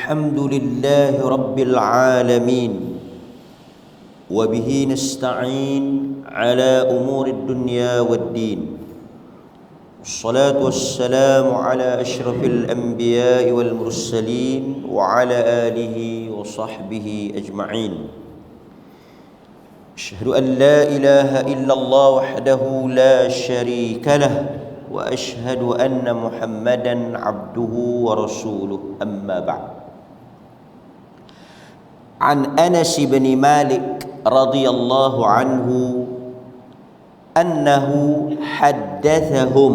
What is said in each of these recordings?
الحمد لله رب العالمين وبه نستعين على أمور الدنيا والدين والصلاة والسلام على أشرف الأنبياء والمرسلين وعلى آله وصحبه أجمعين. أشهد أن لا إله إلا الله وحده لا شريك له وأشهد أن محمدا عبده ورسوله. أما بعد. عن أنس بن مالك رضي الله عنه أنه حدثهم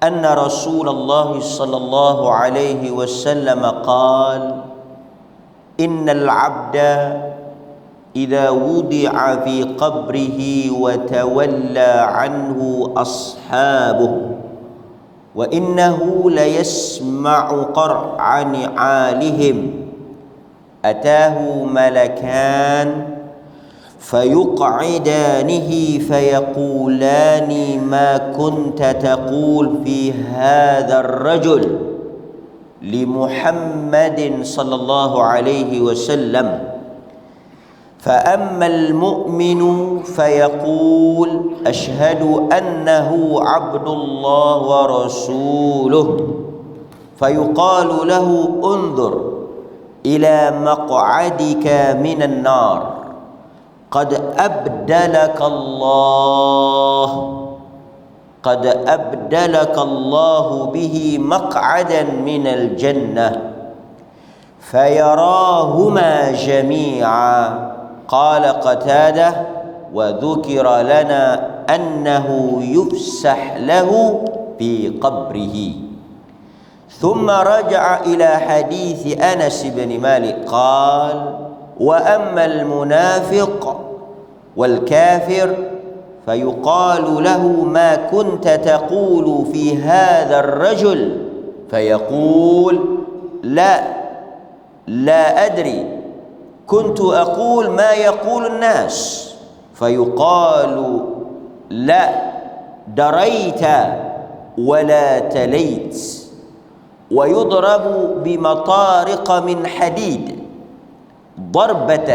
أن رسول الله صلى الله عليه وسلم قال: إن العبد إذا وضع في قبره وتولى عنه أصحابه وإنه ليسمع قرع نعالهم أتاه ملكان فيقعدانه فيقولان: ما كنت تقول في هذا الرجل لمحمد صلى الله عليه وسلم. فأما المؤمن فيقول: أشهد أنه عبد الله ورسوله. فيقال له: انظر إلى مقعدك من النار قد أبدلك الله به مقعدا من الجنة. فيراهما جميعا. قال قتادة: وذكر لنا أنه يفسح له في قبره. ثم رجع إلى حديث أنس بن مالك قال: وأما المنافق والكافر فيقال له: ما كنت تقول في هذا الرجل؟ فيقول: لا أدري، كنت أقول ما يقول الناس. فيقال: لا دريت ولا تليت. ويضرب بمطارق من حديد ضربة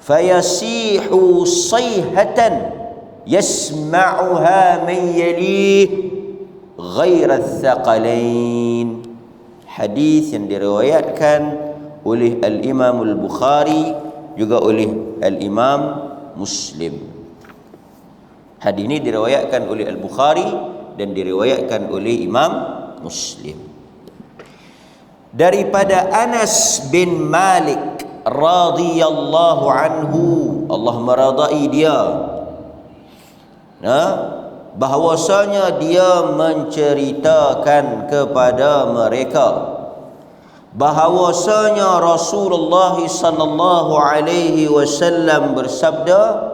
فيصيح صيحة يسمعها من يليه غير الثقلين. Hadis yang diriwayatkan oleh Al-Imam Al-Bukhari juga oleh Al-Imam Muslim. Hadis ini diriwayatkan oleh Al-Bukhari dan diriwayatkan oleh Imam Muslim. Daripada Anas bin Malik radhiyallahu anhu, Allah meradai dia, bahwasanya dia menceritakan kepada mereka bahwasanya Rasulullah sallallahu alaihi wasallam bersabda,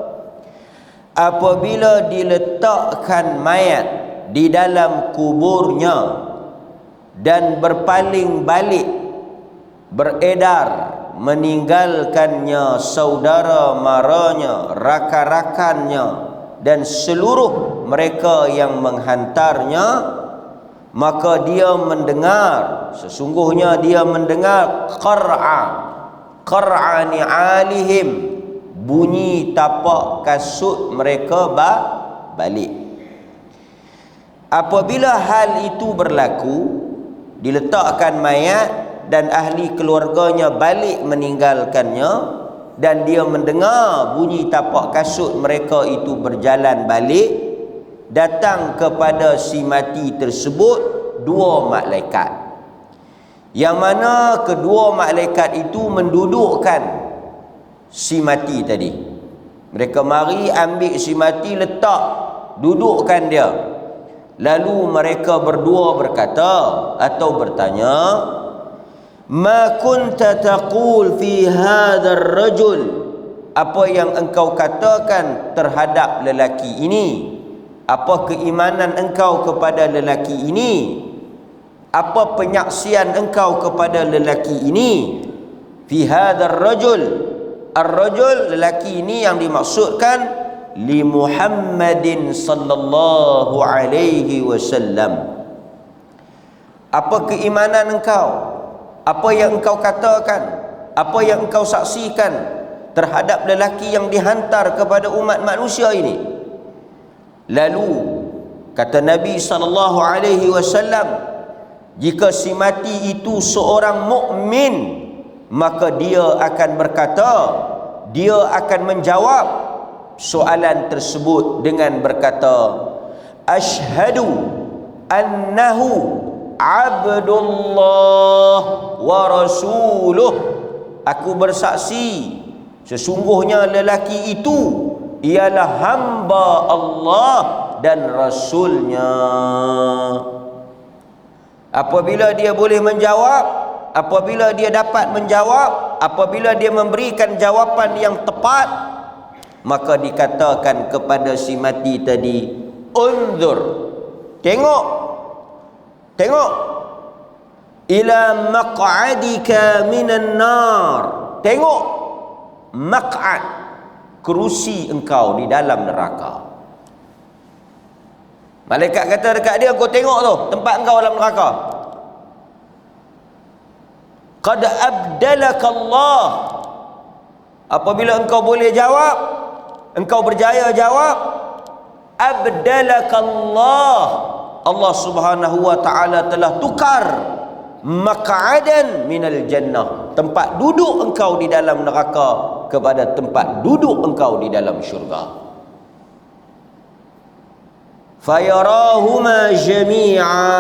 apabila diletakkan mayat di dalam kuburnya dan berpaling balik, beredar, meninggalkannya saudara maranya, rakan-rakannya dan seluruh mereka yang menghantarnya, maka dia mendengar, sesungguhnya dia mendengar qar'a ni'alihim, bunyi tapak kasut mereka balik. Apabila hal itu berlaku, diletakkan mayat dan ahli keluarganya balik meninggalkannya, dan dia mendengar bunyi tapak kasut mereka itu berjalan balik, datang kepada si mati tersebut dua malaikat, yang mana kedua malaikat itu mendudukkan si mati tadi. Mereka mari ambil si mati, letak, dudukkan dia. Lalu mereka berdua berkata atau bertanya, ma kunta taqul fi hadzal rajul, apa yang engkau katakan terhadap lelaki ini? Apa keimanan engkau kepada lelaki ini? Apa penyaksian engkau kepada lelaki ini? Fi hadzal rajul, ar-rajul, lelaki ini yang dimaksudkan li Muhammadin sallallahu alaihi wasallam. Apa keimanan engkau apa yang engkau katakan, apa yang engkau saksikan terhadap lelaki yang dihantar kepada umat manusia ini. Lalu kata Nabi SAW, jika si mati itu seorang mukmin, maka dia akan berkata, dia akan menjawab soalan tersebut dengan berkata, asyhadu annahu abdullah wa rasuluh. Aku bersaksi sesungguhnya lelaki itu ialah hamba Allah dan Rasulnya. Apabila dia boleh menjawab, apabila dia dapat menjawab, apabila dia memberikan jawapan yang tepat, maka dikatakan kepada si mati tadi, unzur, tengok, tengok, ila maq'adika minan nar, tengok maq'ad, kerusi engkau di dalam neraka. Malaikat kata dekat dia, kau tengok tu tempat engkau dalam neraka. Qad abdalaka Allah. Apabila engkau boleh jawab, engkau berjaya jawab, abdalaka Allah, Allah Subhanahu wa taala telah tukar maq'adan minal jannah, tempat duduk engkau di dalam neraka kepada tempat duduk engkau di dalam syurga. Fayarahuma jami'a,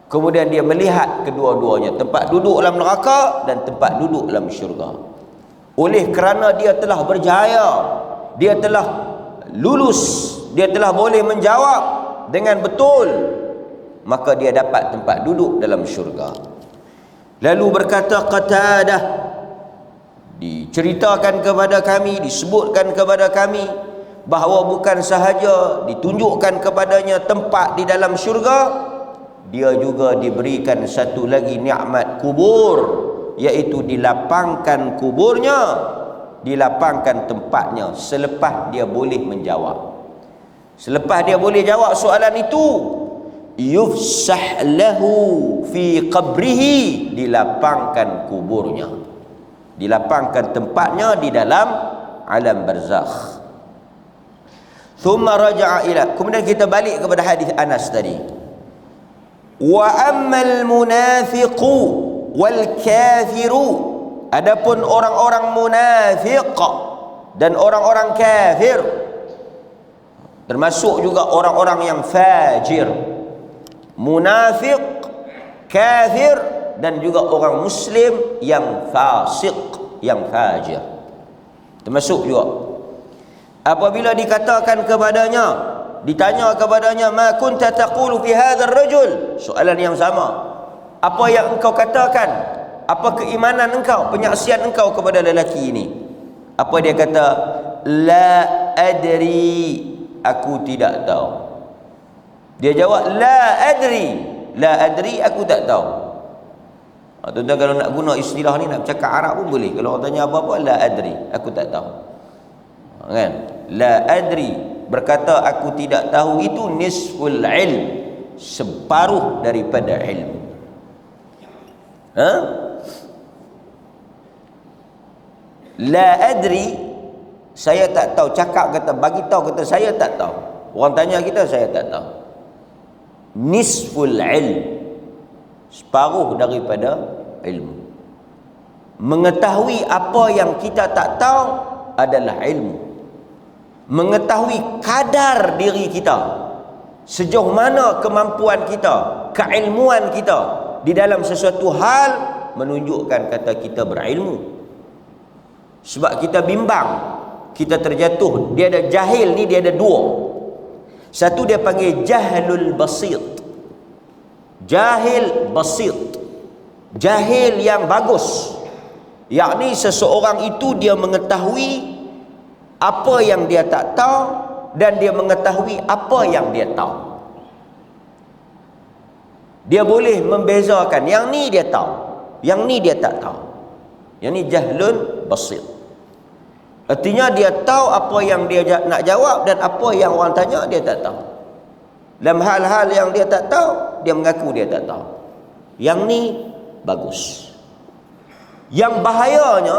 kemudian dia melihat kedua-duanya, tempat duduk dalam neraka dan tempat duduk dalam syurga. Oleh kerana dia telah berjaya, dia telah lulus, dia telah boleh menjawab dengan betul, maka dia dapat tempat duduk dalam syurga. Lalu berkata Qatadah, diceritakan kepada kami, disebutkan kepada kami bahawa bukan sahaja ditunjukkan kepadanya tempat di dalam syurga, dia juga diberikan satu lagi nikmat kubur, iaitu dilapangkan kuburnya, dilapangkan tempatnya selepas dia boleh menjawab. Selepas dia boleh jawab soalan itu, yufsah lahu fi qabrihi, dilapangkan kuburnya, dilapangkan tempatnya di dalam alam barzakh. Thumma raja'a ila, kemudian kita balik kepada hadis Anas tadi. Wa ammal munafiqu wal kafiru, adapun orang-orang munafiq dan orang-orang kafir, termasuk juga orang-orang yang fajir. Munafiq, kafir, dan juga orang muslim yang fasik, yang fajir, termasuk juga. Apabila dikatakan kepadanya, ditanya kepadanya, ma kunta taqulu fi hadzal rajul, soalan yang sama, apa yang engkau katakan, apa keimanan engkau, penyaksian engkau kepada lelaki ini? Apa dia kata? La adri, aku tidak tahu. Dia jawab la adri, la adri, aku tak tahu. Tuan-tuan kalau nak guna istilah ni, nak bercakap Arab pun boleh. Kalau orang tanya apa-apa, la adri, aku tak tahu. Kan? La adri, berkata aku tidak tahu, itu nisful ilm, separuh daripada ilmu. La adri, saya tak tahu. Cakap kata, bagi tahu kata saya tak tahu. Orang tanya kita, saya tak tahu. Nisful ilm, separuh daripada ilmu. Mengetahui apa yang kita tak tahu adalah ilmu. Mengetahui kadar diri kita, sejauh mana kemampuan kita, keilmuan kita di dalam sesuatu hal, menunjukkan kata kita berilmu. Sebab kita bimbang, kita terjatuh. Dia ada jahil ni, dia ada dua. Satu dia panggil jahlul basit, jahil basit, jahil yang bagus, yakni seseorang itu dia mengetahui apa yang dia tak tahu dan dia mengetahui apa yang dia tahu. Dia boleh membezakan, yang ni dia tahu, yang ni dia tak tahu. Yang ni jahlun basit. Artinya dia tahu apa yang dia nak jawab dan apa yang orang tanya dia tak tahu. Dalam hal-hal yang dia tak tahu, dia mengaku dia tak tahu. Yang ni bagus. Yang bahayanya,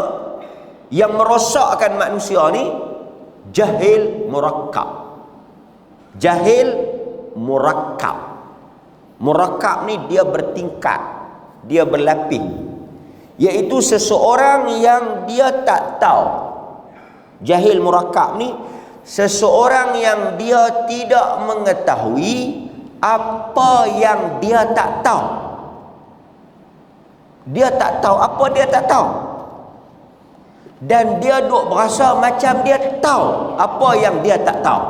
yang merosakkan manusia ni, jahil murakkab. Jahil murakkab. Murakkab ni dia bertingkat, dia berlapis. Iaitu seseorang yang dia tak tahu. Jahil murakkab ni seseorang yang dia tidak mengetahui apa yang dia tak tahu. Dia tak tahu apa dia tak tahu. Dan dia duk berasa macam dia tahu apa yang dia tak tahu.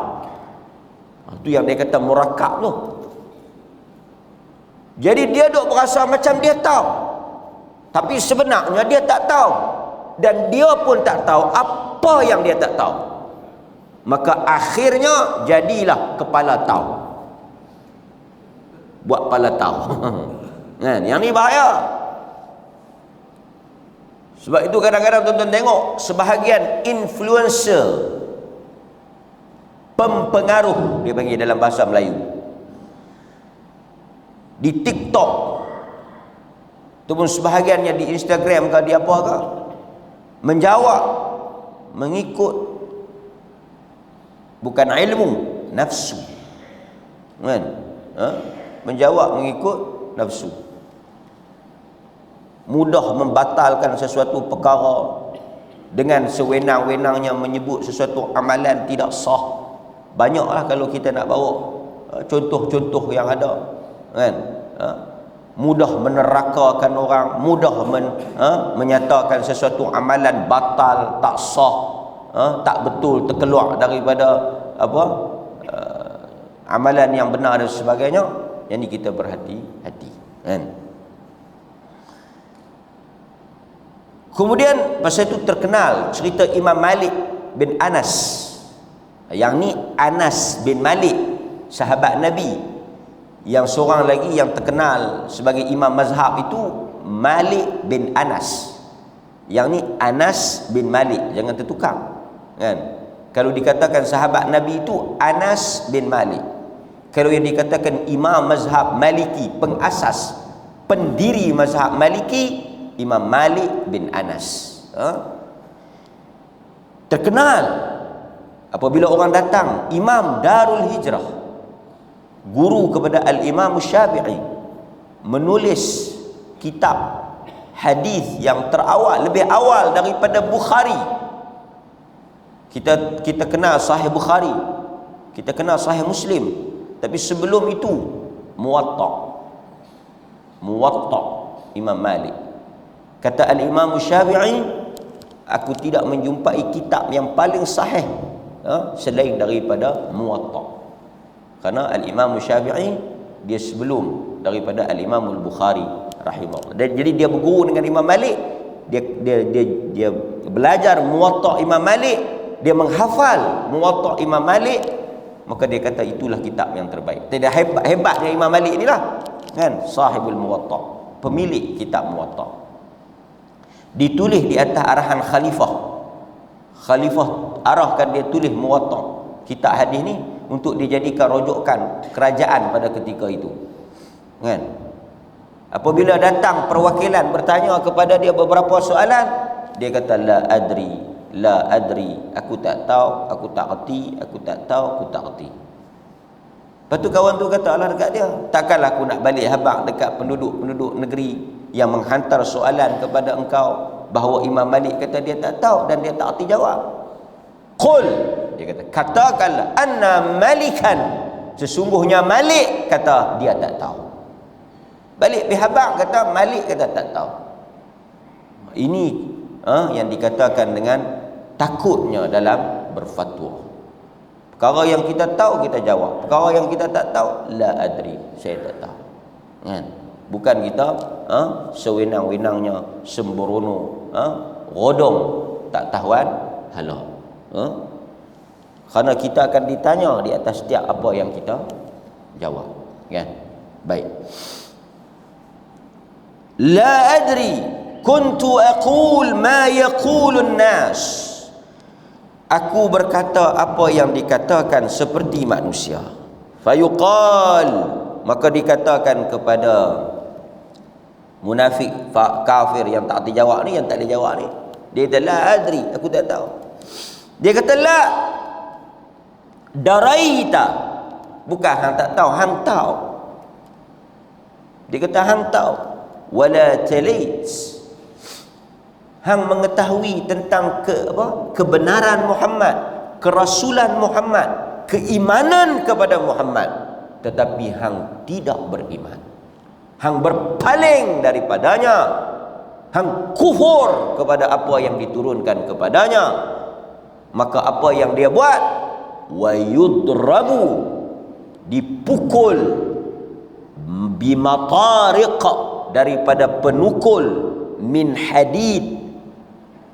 Itu yang dia kata murakkab tu. Jadi dia duk berasa macam dia tahu, tapi sebenarnya dia tak tahu. Dan dia pun tak tahu apa yang dia tak tahu. Maka akhirnya jadilah kepala tahu. Buat kepala tahu. Kan? Yang ni bahaya. Sebab itu kadang-kadang tuan-tuan tengok sebahagian influencer, pempengaruh dia panggil dalam bahasa Melayu, di TikTok ataupun sebahagiannya di Instagram ke di apa ke, menjawab mengikut bukan ilmu, nafsu. Kan? Menjawab mengikut nafsu. Mudah membatalkan sesuatu perkara, dengan sewenang-wenangnya menyebut sesuatu amalan tidak sah. Banyaklah kalau kita nak bawa contoh-contoh yang ada, kan? Mudah menerakakan orang, mudah menyatakan sesuatu amalan batal, tak sah, tak betul, terkeluar daripada amalan yang benar dan sebagainya. Yang ni kita berhati-hati, kan? Kemudian pasal itu terkenal cerita Imam Malik bin Anas. Yang ni Anas bin Malik, sahabat Nabi. Yang seorang lagi yang terkenal sebagai imam mazhab itu Malik bin Anas. Yang ni Anas bin Malik, jangan tertukar, kan? Kalau dikatakan sahabat Nabi itu Anas bin Malik. Kalau yang dikatakan imam mazhab Maliki, pengasas, pendiri mazhab Maliki, Imam Malik bin Anas. Terkenal apabila orang datang, Imam Darul Hijrah, guru kepada Al-Imam Syafi'i, menulis kitab hadis yang terawal, lebih awal daripada Bukhari. Kita kenal Sahih Bukhari, kita kenal Sahih Muslim, tapi sebelum itu Muwatta Imam Malik. Kata Al-Imam Syafi'i, aku tidak menjumpai kitab yang paling sahih selain daripada Muwatta. Kerana Al-Imam Syafi'i dia sebelum daripada Al-Imam Al-Bukhari rahimahullah. Dan jadi dia berguru dengan Imam Malik, dia belajar Muwatta Imam Malik, dia menghafal Muwatta Imam Malik, maka dia kata itulah kitab yang terbaik. Tidak hebatnya Imam Malik inilah, kan, sahibul Muwatta, pemilik kitab Muwatta. Ditulis di atas arahan khalifah. Khalifah arahkan dia tulis Muwatta, kitab hadis ni, untuk dijadikan rujukan kerajaan pada ketika itu, kan? Apabila datang perwakilan bertanya kepada dia beberapa soalan, dia kata la adri, aku tak tahu, aku tak reti, aku tak tahu, aku tak reti. Lepas tu kawan tu kata lah dekat dia, takkanlah aku nak balik habaq dekat penduduk negeri yang menghantar soalan kepada engkau bahawa Imam Malik kata dia tak tahu dan dia tak reti jawab. Qul, dia kata, katakanlah anna malikan, sesungguhnya Malik kata dia tak tahu. Balik bihabaq kata Malik kata tak tahu. Ini yang dikatakan dengan takutnya dalam berfatwa. Perkara yang kita tahu kita jawab, perkara yang kita tak tahu la adri, saya tak tahu, kan? Bukan kita sewenang-wenangnya sembrono, godong tak tahuan hala. Kerana kita akan ditanya di atas setiap apa yang kita jawab, kan? Baik. La adri kuntu aqul ma yaqulun nas. Aku berkata apa yang dikatakan seperti manusia. Fayuqal, maka dikatakan kepada Munafik kafir yang tak dijawab ni, yang tak dijawab ni, dia kata la adri, aku tak tahu. Dia kata la daraita, bukan hang tak tahu, hang tahu. Dia kata hang tahu. Wala talait, hang mengetahui tentang kebenaran Muhammad, kerasulan Muhammad, keimanan kepada Muhammad, tetapi hang tidak beriman, hang berpaling daripadanya, hang kufur kepada apa yang diturunkan kepadanya. Maka apa yang dia buat? Wa yudrabu, dipukul, bimatariq, daripada penukul, min hadid.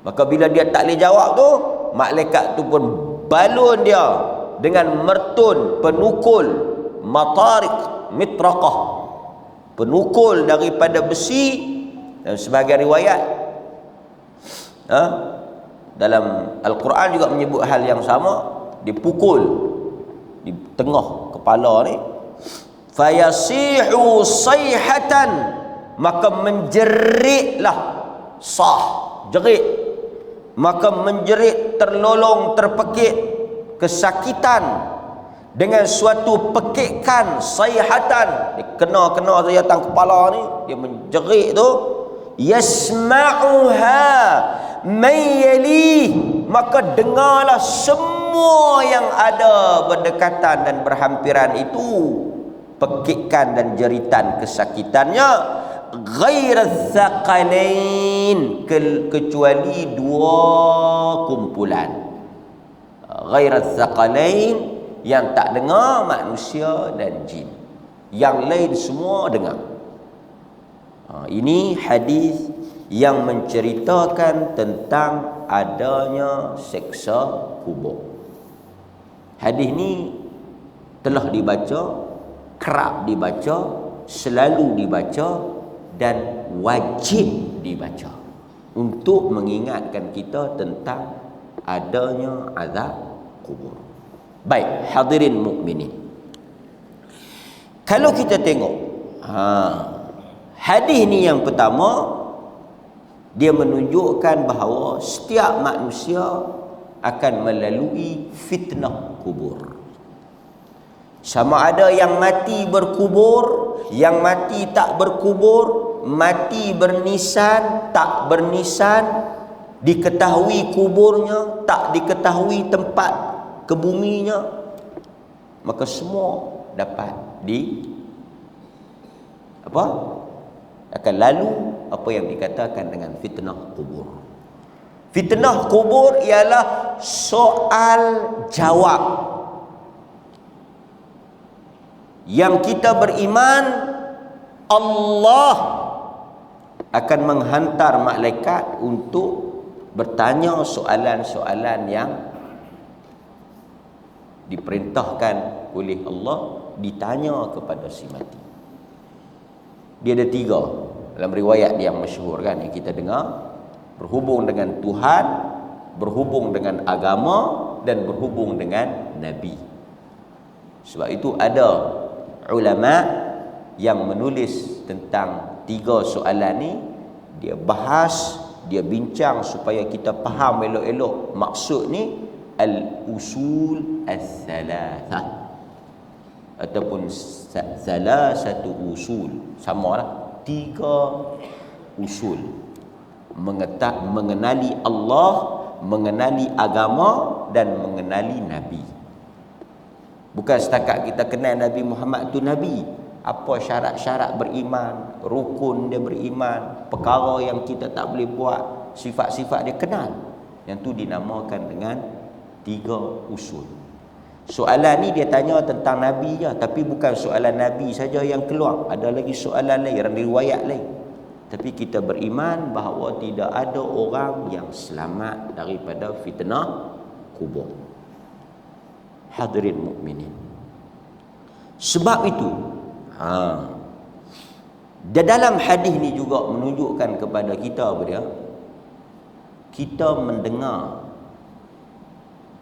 Maka bila dia tak boleh jawab tu, malaikat tu pun balun dia dengan mertun, penukul, matariq, mitraqah, penukul daripada besi. Dan sebagai riwayat dalam Al-Quran juga menyebut hal yang sama, dipukul di tengah kepala ni, fayasihu sayhatan, maka menjeritlah, sah, jerit, maka menjerit, terlolong, terpekik, kesakitan, dengan suatu pekikan, sayhatan, dia kena saja atas kepala ni, dia menjerit tu, yasma'uha man yalih, maka dengarlah semua yang ada berdekatan dan berhampiran itu pekikan dan jeritan kesakitannya, ghaira thaqalain, kecuali dua kumpulan. Ghaira thaqalain, yang tak dengar manusia dan jin, yang lain semua dengar. Ini hadis yang menceritakan tentang adanya seksa kubur. Hadis ni telah dibaca, kerap dibaca, selalu dibaca, dan wajib dibaca untuk mengingatkan kita tentang adanya azab kubur. Baik, hadirin mukminin, kalau kita tengok hadis ni yang pertama, dia menunjukkan bahawa setiap manusia akan melalui fitnah kubur. Sama ada yang mati berkubur, yang mati tak berkubur, mati bernisan, tak bernisan, diketahui kuburnya, tak diketahui tempat kebuminya, maka semua dapat akan lalu apa yang dikatakan dengan fitnah kubur. Fitnah kubur ialah soal jawab yang kita beriman Allah akan menghantar malaikat untuk bertanya soalan-soalan yang diperintahkan oleh Allah ditanya kepada si mati. Dia ada 3 dalam riwayat yang masyhur kan, yang kita dengar, berhubung dengan Tuhan, berhubung dengan agama, dan berhubung dengan Nabi. Sebab itu ada ulama yang menulis tentang 3 soalan ni, dia bahas, dia bincang supaya kita faham elok-elok maksud ni, al-usul as-salasah ataupun salasatu usul, samalah 3 usul, mengenali Allah, mengenali agama, dan mengenali Nabi. Bukan setakat kita kenal Nabi Muhammad tu Nabi, apa syarat-syarat beriman, rukun dia beriman, perkara yang kita tak boleh buat, sifat-sifat dia kenal. Yang tu dinamakan dengan 3 usul. Soalan ni dia tanya tentang Nabi je, tapi bukan soalan Nabi saja yang keluar, ada lagi soalan lain, riwayat lain. Tapi kita beriman bahawa tidak ada orang yang selamat daripada fitnah kubur. Hadirin mukminin, sebab itu dalam hadis ni juga menunjukkan kepada kita kita mendengar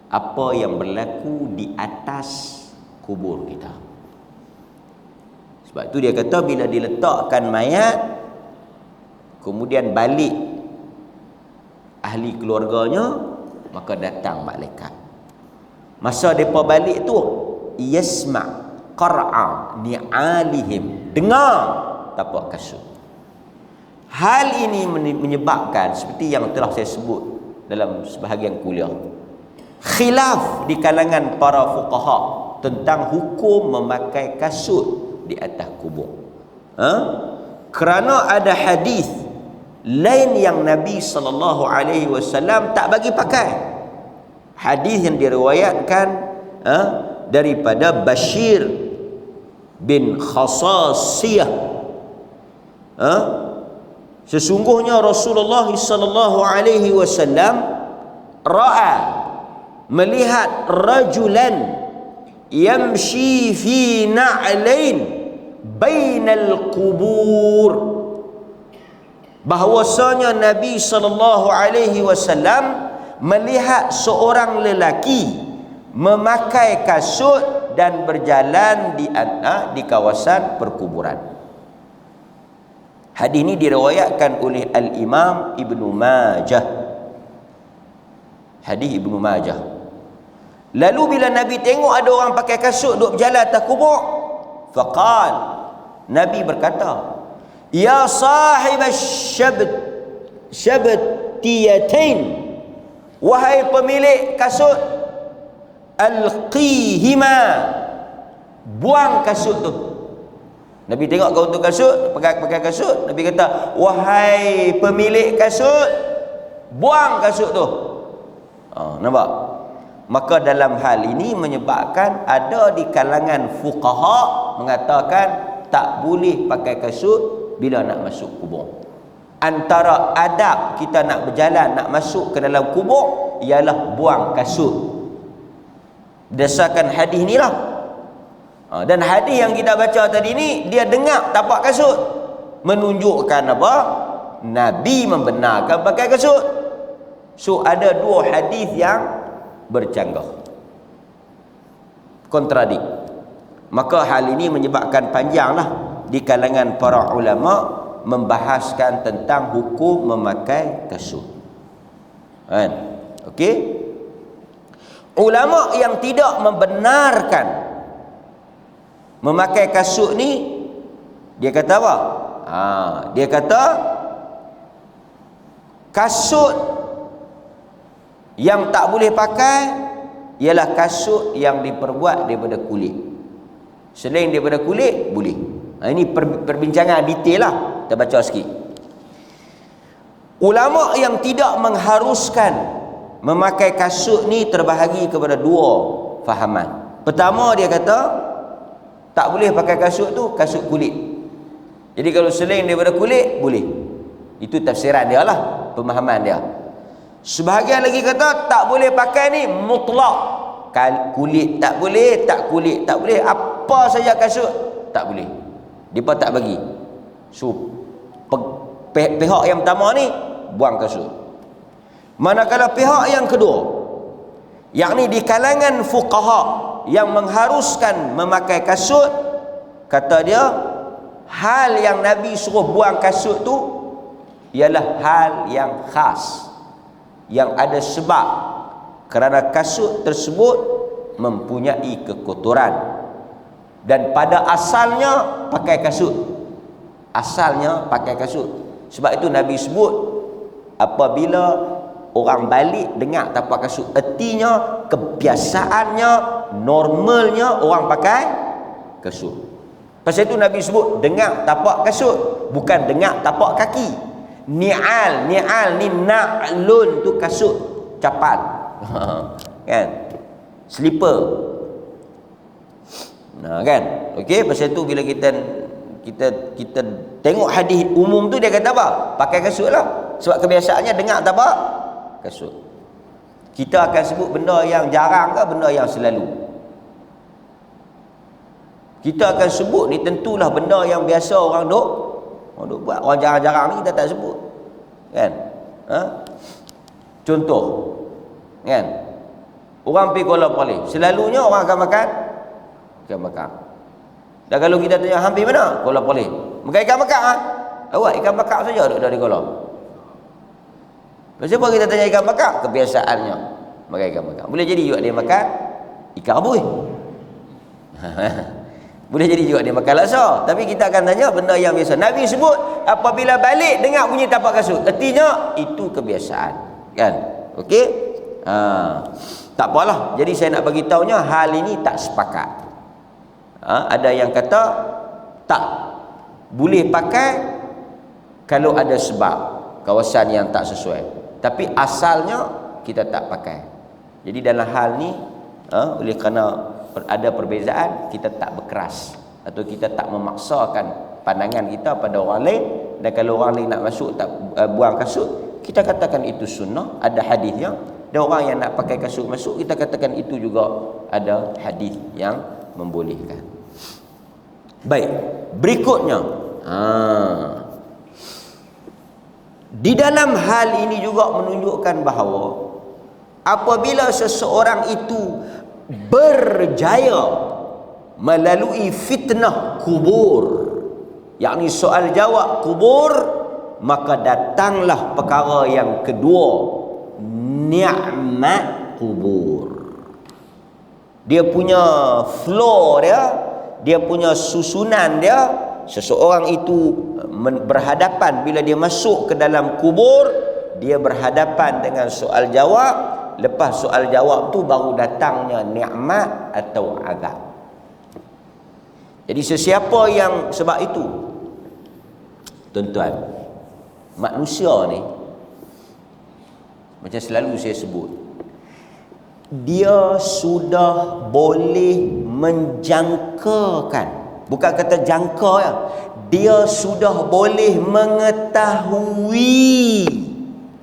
apa yang berlaku di atas kubur kita. Sebab itu dia kata bila diletakkan mayat, kemudian balik ahli keluarganya, maka datang malaikat. Masa mereka balik tu, yasma' qar'a ni'alihim, dengar tapak kasut. Hal ini menyebabkan seperti yang telah saya sebut dalam sebahagian kuliah, khilaf di kalangan para fuqaha tentang hukum memakai kasut di atas kubur. Kerana ada hadis lain yang Nabi SAW tak bagi pakai. Hadis yang diriwayatkan daripada Bashir bin Khasasiyah. Sesungguhnya Rasulullah SAW melihat rajulan yamshi fi na'lain bainal kubur, bahwasanya Nabi SAW melihat seorang lelaki memakai kasut dan berjalan di kawasan perkuburan. Hadis ini diriwayatkan oleh Al-Imam Ibnu Majah. Hadis Ibnu Majah. Lalu bila Nabi tengok ada orang pakai kasut duk berjalan atas kubur, faqal, Nabi berkata, ya sahib syabtiyatain, wahai pemilik kasut, alqihima, buang kasut tu. Nabi tengok kau tu kasut, pakai kasut, Nabi kata, wahai pemilik kasut, buang kasut tu. Nampak? Maka dalam hal ini menyebabkan ada di kalangan fuqaha mengatakan tak boleh pakai kasut bila nak masuk kubur. Antara adab kita nak berjalan, nak masuk ke dalam kubur, ialah buang kasut. Berdasarkan hadis inilah. Dan hadis yang kita baca tadi ni, dia dengar tapak kasut, menunjukkan apa? Nabi membenarkan pakai kasut. So ada dua hadis yang bercanggah, kontradik. Maka hal ini menyebabkan panjanglah di kalangan para ulama membahaskan tentang hukum memakai kasut. Okey? Ulama yang tidak membenarkan memakai kasut ni, dia kata apa? Dia kata kasut yang tak boleh pakai ialah kasut yang diperbuat daripada kulit. Selain daripada kulit, boleh. Ini perbincangan detail lah. Kita baca sikit. Ulama yang tidak mengharuskan memakai kasut ni terbahagi kepada dua fahaman. Pertama, dia kata tak boleh pakai kasut tu kasut kulit. Jadi kalau selain daripada kulit, boleh. Itu tafsiran dia lah, pemahaman dia. Sebahagian lagi kata tak boleh pakai ni mutlak. Kulit tak boleh, tak kulit tak boleh, apa saja kasut tak boleh. Dia tak bagi. So pihak yang pertama ni buang kasut. Manakala pihak yang kedua, yakni di kalangan fuqaha yang mengharuskan memakai kasut, kata dia hal yang Nabi suruh buang kasut tu ialah hal yang khas, yang ada sebab, kerana kasut tersebut mempunyai kekotoran dan pada asalnya pakai kasut. Asalnya pakai kasut. Sebab itu Nabi sebut apabila orang balik dengar tapak kasut, ertinya kebiasaannya, normalnya orang pakai kasut. Pasal itu Nabi sebut dengar tapak kasut, bukan dengar tapak kaki. Ni'al ni na'lun tu kasut capat. Kan? Slipper. Kan? Okey, pasal itu bila kita tengok hadis umum tu, dia kata apa? Pakai kasut lah. Sebab kebiasaannya dengar tapak kasut. Kita akan sebut benda yang jarang ke benda yang selalu? Kita akan sebut ni tentulah benda yang biasa orang duk buat. Orang jarang-jarang ni kita tak sebut. Kan? Contoh. Kan? Orang pergi Kuala Lumpur, selalunya orang akan makan ikan bakar. Dan kalau kita tanya hampir mana? Kuala Lumpur. Makan ikan bakar. Awak ikan bakar saja duduk dari kolam. Kenapa kita tanya ikan bakar? Kebiasaannya makan ikan bakar. Boleh jadi juga dia makan ikan abui. Boleh jadi juga dia makan laksa. Tapi kita akan tanya benda yang biasa. Nabi sebut apabila balik dengar bunyi tapak kasut, artinya itu kebiasaan, kan? Okey? Tak apalah. Jadi saya nak bagi tahunya hal ini tak sepakat. Ada yang kata tak boleh pakai kalau ada sebab kawasan yang tak sesuai. Tapi asalnya kita tak pakai. Jadi dalam hal ni oleh kerana ada perbezaan, kita tak berkeras atau kita tak memaksakan pandangan kita pada orang lain. Dan kalau orang lain nak masuk tak buang kasut, kita katakan itu sunnah, ada hadisnya. Dan orang yang nak pakai kasut masuk, kita katakan itu juga ada hadis yang membolehkan. Baik, berikutnya di dalam hal ini juga menunjukkan bahawa apabila seseorang itu berjaya melalui fitnah kubur, yakni soal jawab kubur, maka datanglah perkara yang kedua, nikmat kubur. Dia punya flow dia punya susunan dia. Seseorang itu berhadapan bila dia masuk ke dalam kubur, dia berhadapan dengan soal jawab. Lepas soal jawab tu baru datangnya nikmat atau azab. Jadi sesiapa yang sebab itu, tuan-tuan, manusia ni macam selalu saya sebut, dia sudah boleh menjangkakan, bukan kata jangka ya, dia sudah boleh mengetahui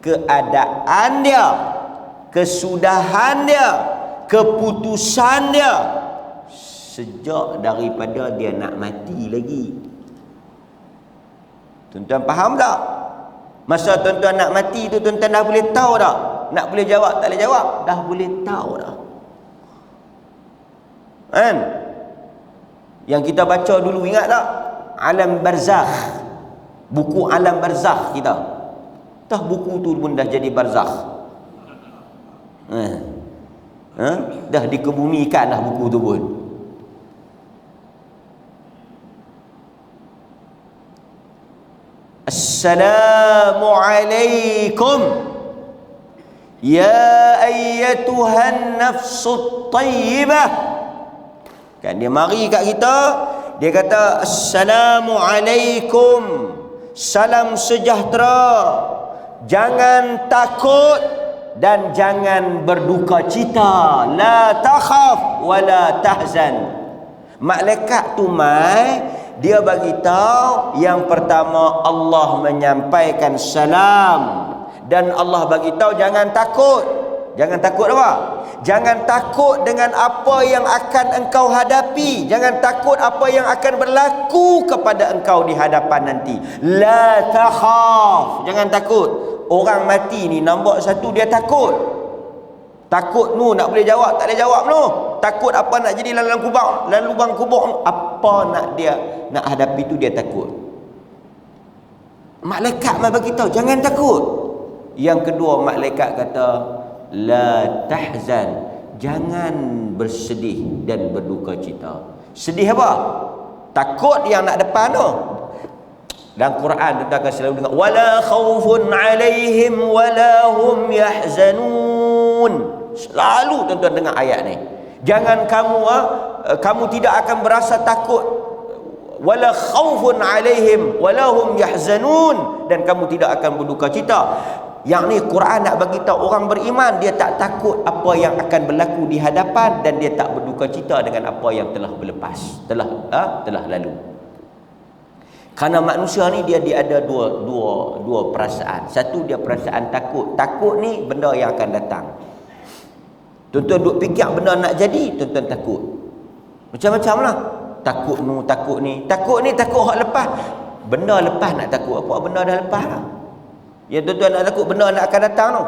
keadaan dia, kesudahan dia, keputusan dia sejak daripada dia nak mati lagi. Tuan-tuan faham tak? Masa tuan-tuan nak mati tu, tuan-tuan dah boleh tahu tak? Nak boleh jawab tak boleh jawab? Dah boleh tahu dah. Kan? Yang kita baca dulu, ingat tak? Alam Barzakh. Buku Alam Barzakh kita. Dah buku tu pun dah jadi barzakh. Dah dikebumikan dah buku tu pun. Assalamualaikum ya ayyatuhan nafsut tayyibah. Kan dia mari kat kita, dia kata assalamualaikum, salam sejahtera, jangan takut dan jangan berduka cita, la takhaf wa la tahzan. Malaikat tu mai, dia bagi tahu yang pertama Allah menyampaikan salam, dan Allah bagi tahu jangan takut. Jangan takut apa? Jangan takut dengan apa yang akan engkau hadapi. Jangan takut apa yang akan berlaku kepada engkau di hadapan nanti. La takhaf, jangan takut. Orang mati ni nombor satu dia takut. Takut nu nak boleh jawab tak boleh jawab nu. Takut apa nak jadi dalam kubur, dalam lubang kubur, apa nak dia nak hadapi tu dia takut. Malaikat mai bagi tahu jangan takut. Yang kedua malaikat kata la tahzan, jangan bersedih dan berduka cita. Sedih apa? Takut yang nak depan tu. Dalam Quran kita akan selalu dengar wala khaufun alaihim wala hum yahzanun. Selalu tuan-tuan dengar ayat ni. Jangan kamu tidak akan berasa takut, wala khaufun alaihim wala hum yahzanun, dan kamu tidak akan berduka cita. Yang ni Quran nak bagi tahu orang beriman dia tak takut apa yang akan berlaku di hadapan, dan dia tak berduka cita dengan apa yang telah berlepas, telah lalu. Kerana manusia ni dia ada dua perasaan. Satu dia perasaan takut. Takut ni benda yang akan datang. Tuan-tuan duk fikir benda nak jadi, tuan-tuan takut. Macam-macam lah. Takut ni. Takut ni takut hak lepas. Benda lepas nak takut apa? Benda dah lepas lah. Ya tuan-tuan nak takut benda nak akan datang tu.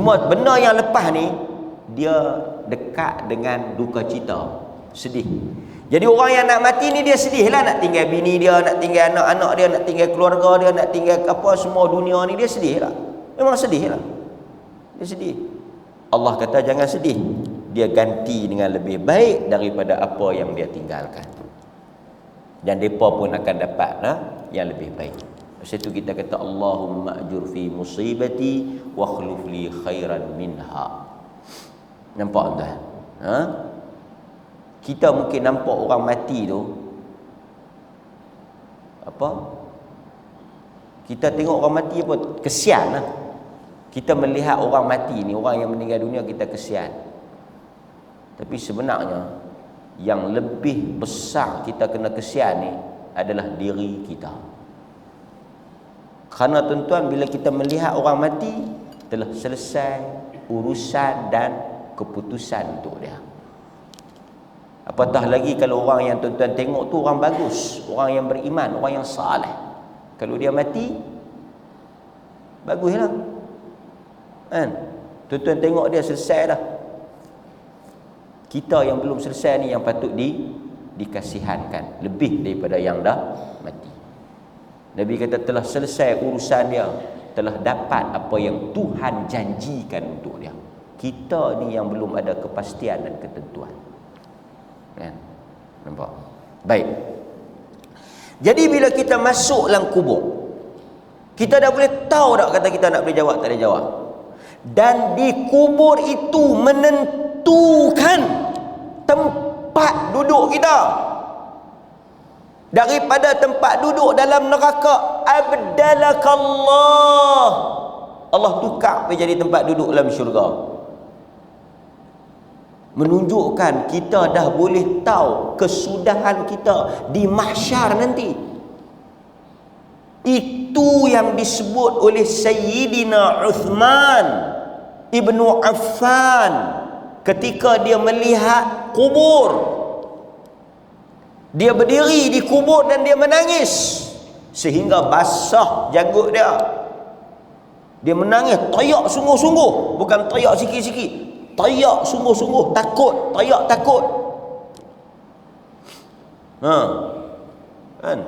Cuma benda yang lepas ni dia dekat dengan duka cita, sedih. Jadi orang yang nak mati ni dia sedih lah, nak tinggal bini dia, nak tinggal anak-anak dia, nak tinggal keluarga dia, nak tinggal apa semua dunia ni, dia sedih lah. Memang sedih lah. Dia sedih. Allah kata jangan sedih. Dia ganti dengan lebih baik daripada apa yang dia tinggalkan. Dan mereka pun akan dapat yang lebih baik. Lepas itu kita kata Allahumma ajur fi musibati wa akhlif li khairan minha. Nampak tuan? Kita mungkin nampak orang mati tu apa? Kita tengok orang mati apa? Kesian lah. Kita melihat orang mati ni, orang yang meninggal dunia, kita kesian. Tapi sebenarnya yang lebih besar kita kena kesian ni adalah diri kita. Kerana tuan-tuan, bila kita melihat orang mati, telah selesai urusan dan keputusan untuk dia. Apatah lagi kalau orang yang tuan-tuan tengok tu orang bagus, orang yang beriman, orang yang saleh. Kalau dia mati, baguslah. Kan? Tuan-tuan tengok dia selesai dah. Kita yang belum selesai ni yang patut dikasihankan lebih daripada yang dah mati. Nabi kata telah selesai urusan dia, telah dapat apa yang Tuhan janjikan untuk dia. Kita ni yang belum ada kepastian dan ketentuan. Kan? Nampak? Baik. Jadi bila kita masuk dalam kubur, kita dah boleh tahu tak kata kita nak boleh jawab, tak boleh jawab. Dan di kubur itu menentukan tempat duduk kita. Daripada tempat duduk dalam neraka, abdalakallah, Allah tukar menjadi tempat duduk dalam syurga. Menunjukkan kita dah boleh tahu kesudahan kita di mahsyar nanti. Itu yang disebut oleh Sayyidina Uthman Ibnu Affan ketika dia melihat kubur. Dia berdiri di kubur dan dia menangis sehingga basah janggut dia. Dia menangis tayak sungguh-sungguh, bukan tayak sikit-sikit. Tayak sungguh-sungguh, takut, tayak takut. Kan?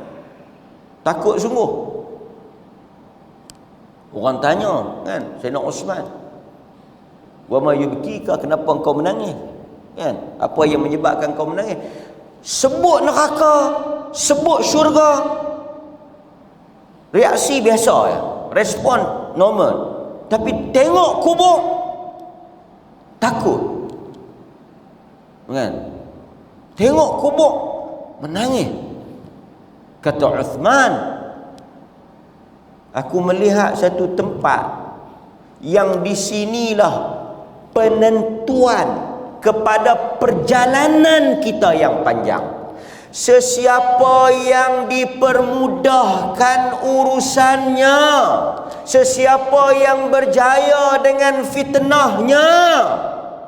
Takut sungguh. Orang tanya, kan, Sayyidina Uthman, "Wa ma yubkika, kenapa engkau menangis?" Kan? Apa yang menyebabkan kau menangis? Sebut neraka, sebut syurga, reaksi biasa ya, respon normal. Tapi tengok kubur, takut. Kan? Tengok kubur, menangis. Kata Uthman, aku melihat satu tempat yang di sinilah penentuan kepada perjalanan kita yang panjang. Sesiapa yang dipermudahkan urusannya, sesiapa yang berjaya dengan fitnahnya,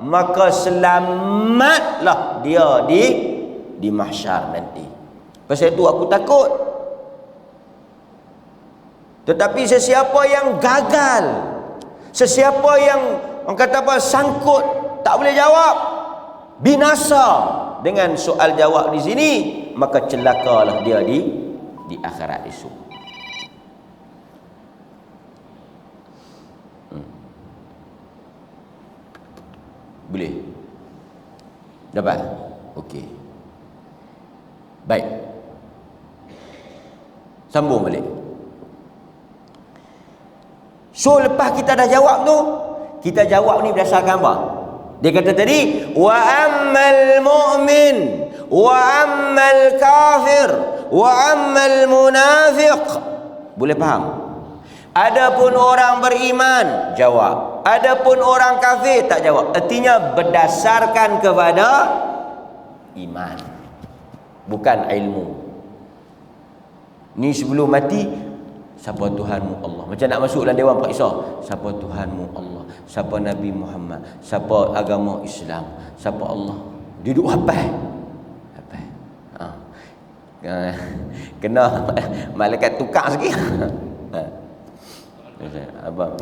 maka selamatlah dia di mahsyar nanti. Pasal itu aku takut. Tetapi sesiapa yang gagal, sesiapa yang orang kata apa, sangkut, tak boleh jawab, binasa dengan soal jawab di sini, maka celakalah dia di akhirat esok. Boleh? Dapat? Okey. Baik. Sambung balik. So lepas kita dah jawab tu, kita jawab ni berdasarkan apa? Dia kata tadi, wa ammal mu'min wa ammal kafir wa ammal munafiq. Boleh faham? Adapun orang beriman, jawab. Adapun orang kafir, tak jawab. Artinya berdasarkan kepada iman, bukan ilmu. Ni sebelum mati, siapa Tuhanmu Allah. Macam nak masuk dalam Dewan Periksa, siapa Tuhanmu Allah, siapa Nabi Muhammad, siapa agama Islam, siapa Allah. Duduk hafal. Kena malaikat tukar sikit. Apa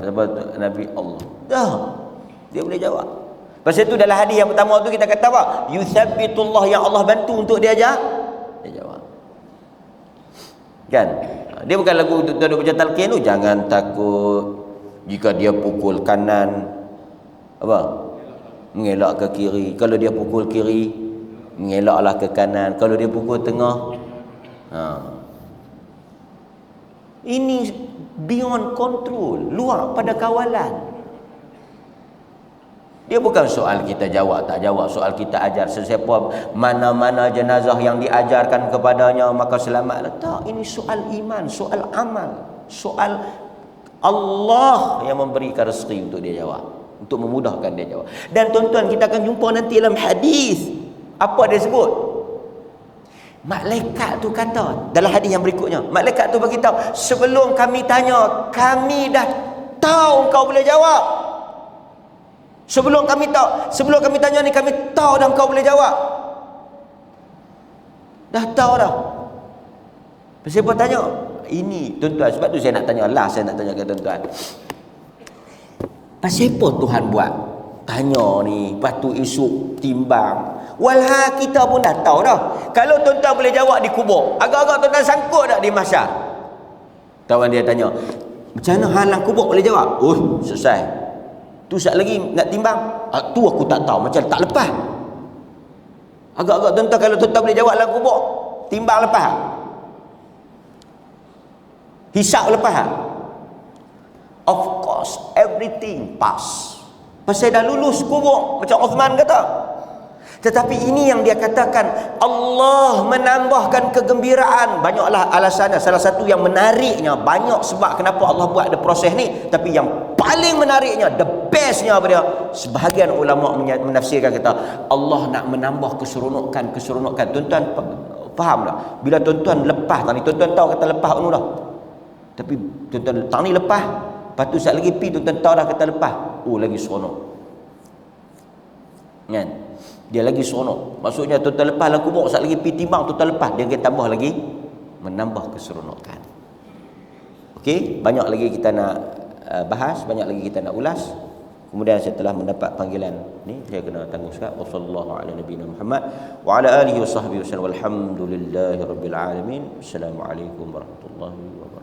Nabi Allah. Dah. Dia boleh jawab. Pasal itu dalam hadis yang pertama tu kita kata apa? Yuthabbitullah, yang Allah bantu untuk dia ajar. Dia jawab. Kan? Dia bukan lagu untuk duduk baca talqin tu, jangan takut jika dia pukul kanan apa? Mengelak ke kiri. Kalau dia pukul kiri, mengelaklah ke kanan. Kalau dia pukul tengah, ini beyond control, luar pada kawalan. Dia bukan soal kita jawab tak jawab, soal kita ajar sesiapa mana-mana jenazah yang diajarkan kepadanya maka selamatlah. Tak, ini soal iman, soal amal, soal Allah yang memberikan rezeki untuk dia jawab, untuk memudahkan dia jawab. Dan tuan-tuan, kita akan jumpa nanti dalam hadis apa dia sebut. Malaikat tu kata dalam hadis yang berikutnya, malaikat tu beritahu, sebelum kami tanya, kami dah tahu kau boleh jawab. Sebelum kami tanya ni, kami tahu dah kau boleh jawab. Dah tahu dah. Siapa tanya? Ini tuan-tuan, sebab tu saya nak tanya lah, saya nak tanya ke tuan-tuan. Pasal apa Tuhan buat? Tanya ni, lepas tu esok timbang. Walha kita pun dah tahu dah. Kalau tuan-tuan boleh jawab di kubur, agak-agak tuan-tuan sangkut tak di mahsyar? Tawan dia tanya, macam mana halang kubur boleh jawab? Oh, selesai. Tu sat lagi nak timbang. Tu aku tak tahu, macam tak lepas. Agak-agak tuan-tuan, kalau tuan-tuan boleh jawab dalam kubur, timbang lepas. Hisap lepas. Of course, everything pass. Pasal dah lulus kubur, macam Uthman kata. Tetapi ini yang dia katakan, Allah menambahkan kegembiraan. Banyaklah alasannya. Salah satu yang menariknya, banyak sebab kenapa Allah buat ada proses ni. Tapi yang paling menariknya, the bestnya apa dia? Sebahagian ulama menafsirkan kata, Allah nak menambah keseronokan. Tuan-tuan faham tak? Bila tuan-tuan lepas tadi, tuan-tuan tahu kata lepas anu dah. Tapi tuan-tuan tang ni lepas, lepas tu sat lagi pi, tuan-tuan tahu dah kata lepas. Oh, lagi seronok. Kan? Dia lagi seronok. Maksudnya tuan-tuan lepas lah kubur, sat lagi pi timbang, tuan-tuan lepas, dia akan tambah lagi, menambah keseronokan. Okey, banyak lagi kita nak bahas, banyak lagi kita nak ulas. Kemudian setelah mendapat panggilan ni, saya kena tangguh sekat. Wassallallahu ala nabiyina Muhammad wa ala alihi wa sahbihi wasallam. Walhamdulillahirabbil alamin. Assalamualaikum warahmatullahi wabarakatuh.